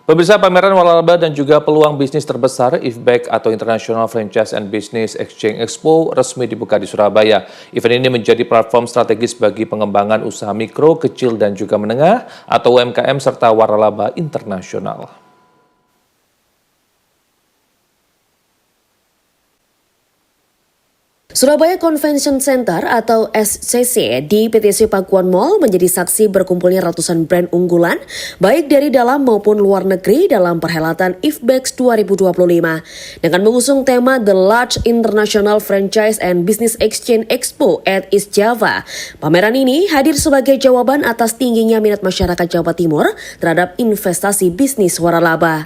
Pemirsa, pameran waralaba dan juga peluang bisnis terbesar IFBEX atau International Franchise and Business Exchange Expo resmi dibuka di Surabaya. Event ini menjadi platform strategis bagi pengembangan usaha mikro, kecil, dan juga menengah atau UMKM serta waralaba internasional. Surabaya Convention Center atau SCC di PTC Pakuan Mall menjadi saksi berkumpulnya ratusan brand unggulan baik dari dalam maupun luar negeri dalam perhelatan IFBEX 2025. Dengan mengusung tema The Large International Franchise and Business Exchange Expo at East Java, pameran ini hadir sebagai jawaban atas tingginya minat masyarakat Jawa Timur terhadap investasi bisnis waralaba.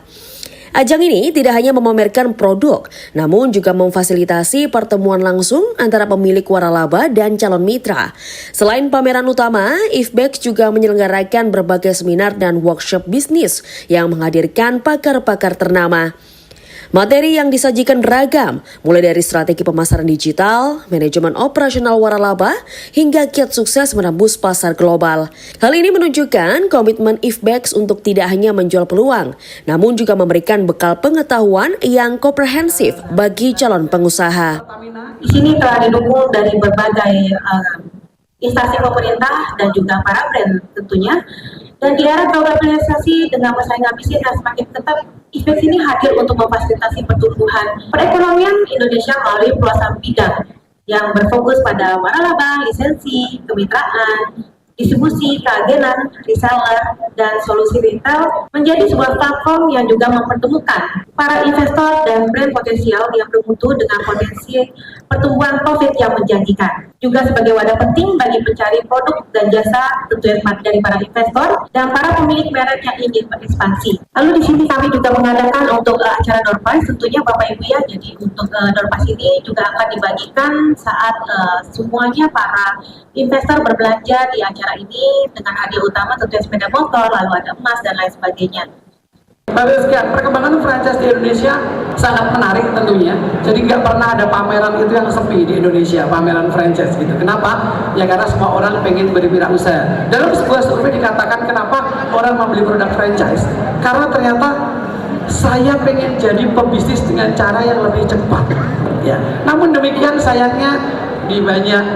Ajang ini tidak hanya memamerkan produk, namun juga memfasilitasi pertemuan langsung antara pemilik waralaba dan calon mitra. Selain pameran utama, IFBEX juga menyelenggarakan berbagai seminar dan workshop bisnis yang menghadirkan pakar-pakar ternama. Materi yang disajikan beragam, mulai dari strategi pemasaran digital, manajemen operasional waralaba, hingga kiat sukses menembus pasar global. Hal ini menunjukkan komitmen IFBEX untuk tidak hanya menjual peluang, namun juga memberikan bekal pengetahuan yang komprehensif bagi calon pengusaha. Di sini telah didukung dari berbagai instansi pemerintah dan juga para brand tentunya. Dan di era globalisasi dengan persaingan bisnis yang semakin ketat, IFBEX ini hadir untuk memfasilitasi pertumbuhan perekonomian Indonesia melalui pelaksanaan bidang yang berfokus pada waralaba, lisensi, kemitraan, distribusi, keagenan, reseller, dan solusi retail menjadi sebuah platform yang juga mempertemukan para investor dan brand potensial yang bermutu dengan potensi pertumbuhan profit yang menjanjikan. Juga sebagai wadah penting bagi pencari produk dan jasa tentunya dari para investor dan para pemilik merek yang ingin berekspansi. Lalu di sini kami juga mengadakan untuk acara door prize, tentunya Bapak Ibu ya. Jadi untuk door prize ini juga akan dibagikan saat semuanya para investor berbelanja di acara ini dengan hadiah utama tentunya sepeda motor, lalu ada emas dan lain sebagainya. Baik, sekian perkembangan franchise di Indonesia sangat menarik tentunya. Jadi nggak pernah ada pameran itu yang sepi di Indonesia, pameran franchise gitu. Kenapa? Ya karena semua orang pengen berwirausaha. Dalam sebuah survei dikatakan kenapa orang membeli produk franchise? Karena ternyata saya pengen jadi pebisnis dengan cara yang lebih cepat. Ya. Namun demikian sayangnya di banyak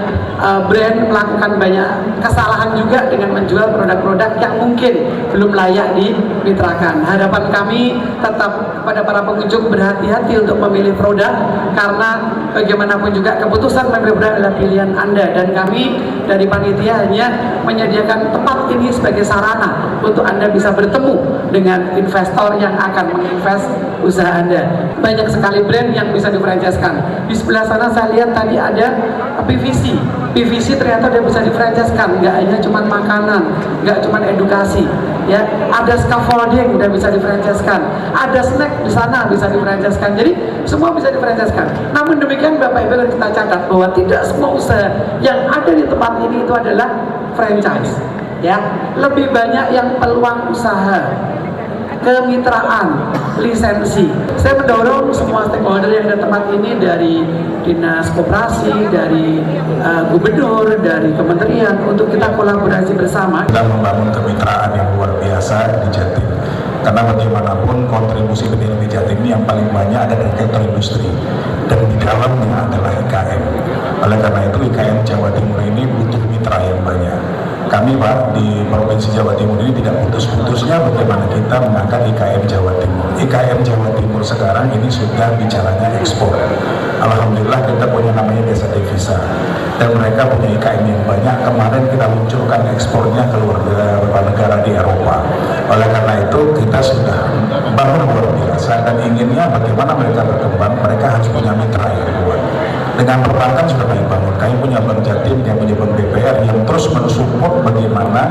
brand melakukan banyak kesalahan juga dengan menjual produk-produk yang mungkin belum layak dimitrakan. Harapan kami tetap kepada para pengunjung berhati-hati untuk memilih produk karena bagaimanapun juga keputusan memilih produk adalah pilihan Anda, dan kami dari panitia hanya menyediakan tempat ini sebagai sarana untuk Anda bisa bertemu dengan investor yang akan menginvest usaha Anda. Banyak sekali brand yang bisa difranchise-kan. Di sebelah sana saya lihat tadi ada PVC ternyata udah bisa difranchise-kan, nggak hanya cuma makanan, nggak cuma edukasi, ya. Ada scaffolding udah bisa difranchise-kan, ada snack di sana bisa difranchise-kan. Jadi semua bisa difranchise-kan. Namun demikian Bapak Ibu harus kita catat bahwa tidak semua usaha yang ada di tempat ini itu adalah franchise, ya. Lebih banyak yang peluang usaha, kemitraan, lisensi. Saya mendorong semua stakeholder yang ada di tempat ini, dari dinas koperasi, dari gubernur, dari kementerian, untuk kita kolaborasi bersama. Kita membangun kemitraan yang luar biasa di Jatim. Karena bagaimanapun kontribusi PDIP Jatim ini yang paling banyak ada dari sektor industri, dan di dalamnya adalah IKM. Oleh karena itu IKM Jawa Timur ini butuh mitra yang banyak. Kami Pak di Provinsi Jawa Timur ini tidak putus-putusnya bagaimana kita mengangkat IKM Jawa Timur. IKM Jawa Timur sekarang ini sudah bicaranya ekspor. Alhamdulillah kita punya namanya desa devisa, dan mereka punya IKM yang banyak. Kemarin kita munculkan ekspornya ke beberapa negara di Eropa. Oleh karena itu kita sudah bangun luar biasa, dan inginnya bagaimana mereka berkembang, mereka harus punya mitra yang kuat. Dengan perbankan sudah kami bangun, kami punya Bank Jatim, kami punya Bank BPR yang terus mensupport bagaimana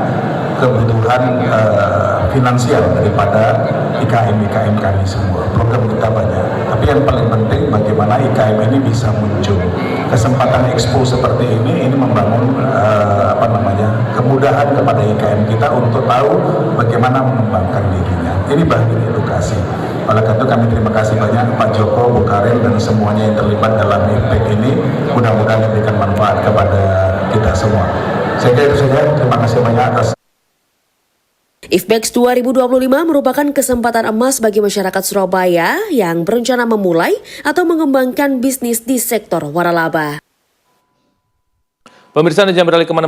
kebutuhan finansial daripada IKM kami semua. Program kita banyak, tapi yang paling penting bagaimana IKM ini bisa muncul. Kesempatan expo seperti ini membangun kemudahan kepada IKM kita untuk tahu bagaimana mengembangkan dirinya. Ini bagian edukasi. Oleh karena itu kami terima kasih banyak Pak Joko, Bu Karel, dan semuanya yang terlibat dalam IFBEX ini. Mudah-mudahan memberikan manfaat kepada kita semua. Saya kira itu saja. Terima kasih banyak atas IFBEX 2025 merupakan kesempatan emas bagi masyarakat Surabaya yang berencana memulai atau mengembangkan bisnis di sektor waralaba. Pemirsa, jangan beralih kemana-mana.